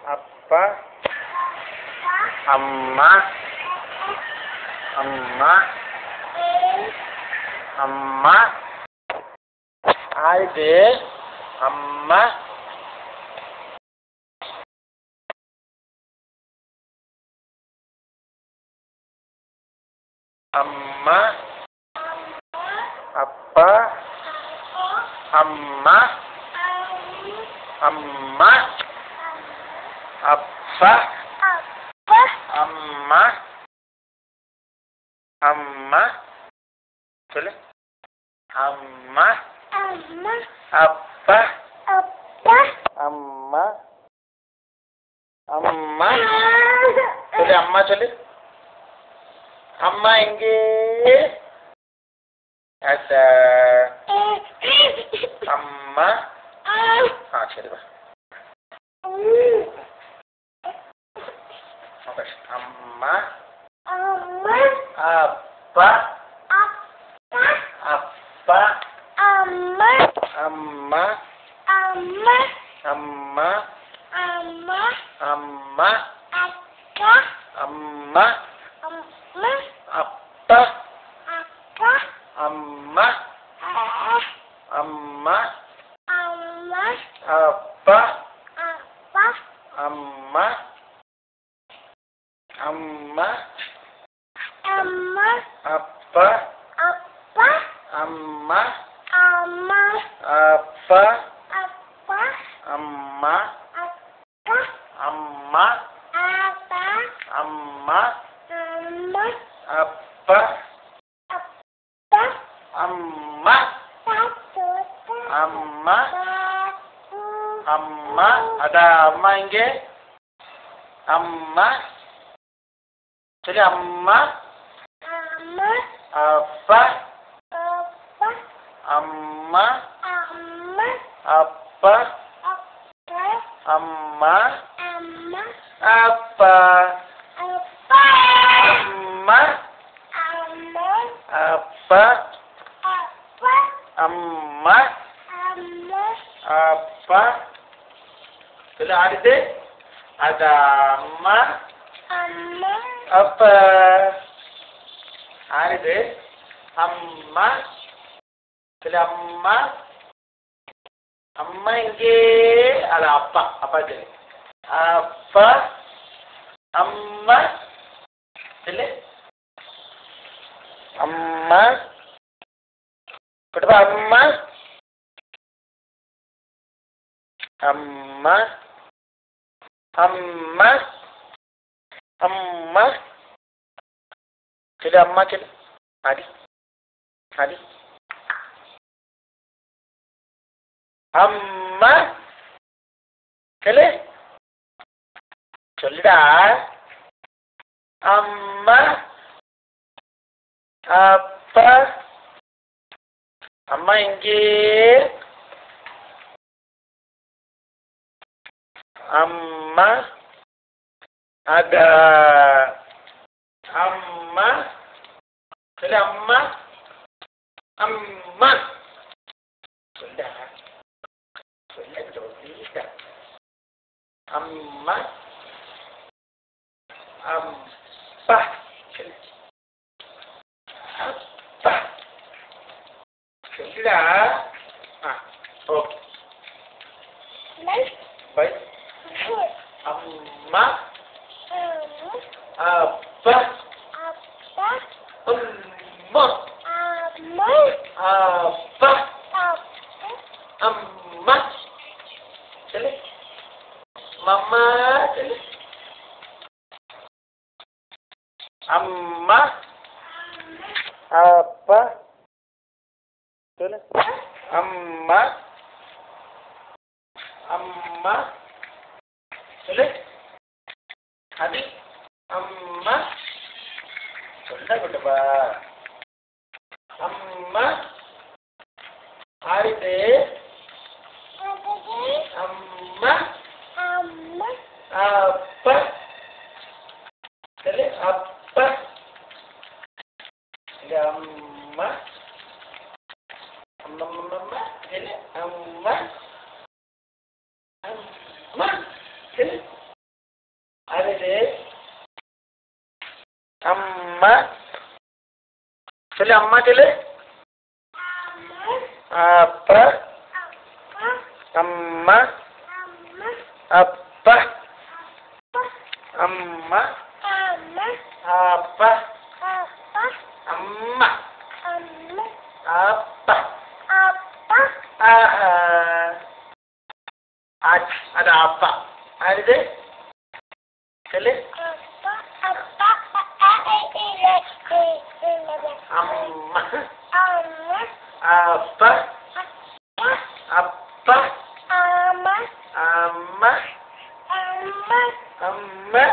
அப்பா அம்மா அம்மா அம்மா ஆயுது அம்மா அம்மா அப்பா அம்மா அம்மா அப்பா அம்மா அம்மா சொல்லு அம்மா அப்பா அம்மா அம்மா சொல்லு அம்மா சொல்லு அம்மா எங்கே அச்சா அம்மா சரி வா அம்மா அப்பா அப்பா அம்மா அம்மா அம்மா அம்மா அம்மா அப்பா அம்மா அம்மா அப்பா அம்மா அம்மா அப்பா அம்மா அப்பா அம்மா அம்மா அம்மா அப்பா அம்மா அம்மா அம்மா அதா அம்மா இங்கே அம்மா சரி அம்மா அப்பா அம்மா அப்பா அம்மா அப்பா அம்மா அப்பா அம்மா அப்பா சொல்லு ஆடுது அதா அம்மா அப்பா ஆடுது அம்மா சொல்லு அம்மா அம்மா இங்கே அது அப்பா அப்பா சொல்லு அப்பா அம்மா சொல்லு அம்மா கொடுப்பா அம்மா அம்மா அம்மா அம்மா சொல்லு அம்மா சொல்லு அடி அடி அம்மா சொல்லு சொல்லுடா அம்மா அப்பா அம்மா இங்கே அம்மா அதா அம்மா சொல்லு அம்மா அம்மா சொல்லுடா சொல்ல அம்மா அப்பா சொல்லு அப்பா சொல்லுடா ஓகே பை அம்மா அப்பா அம்மா அப்பா அம்மா சொல்லு மம்மா சொல்லு அம்மா அப்பா சொல்லு அம்மா அம்மா சொல்லு அது அம்மா சொல்ல கொடுப்பா அம்மா ஆறுது அம்மா அப்பா சொல்லு அப்பா சொல்லு அம்மா அம்மா சொல்லு அம்மா அம்மா சொல்லு அருது அம்மா சொல்லு அம்மா சொல்லு அப்பா அம்மா அப்பா அம்மா அப்பா அம்மா அப்பா அது அப்பா அருது சொல்லு அம்மா அப்பா அப்பா அம்மா அம்மா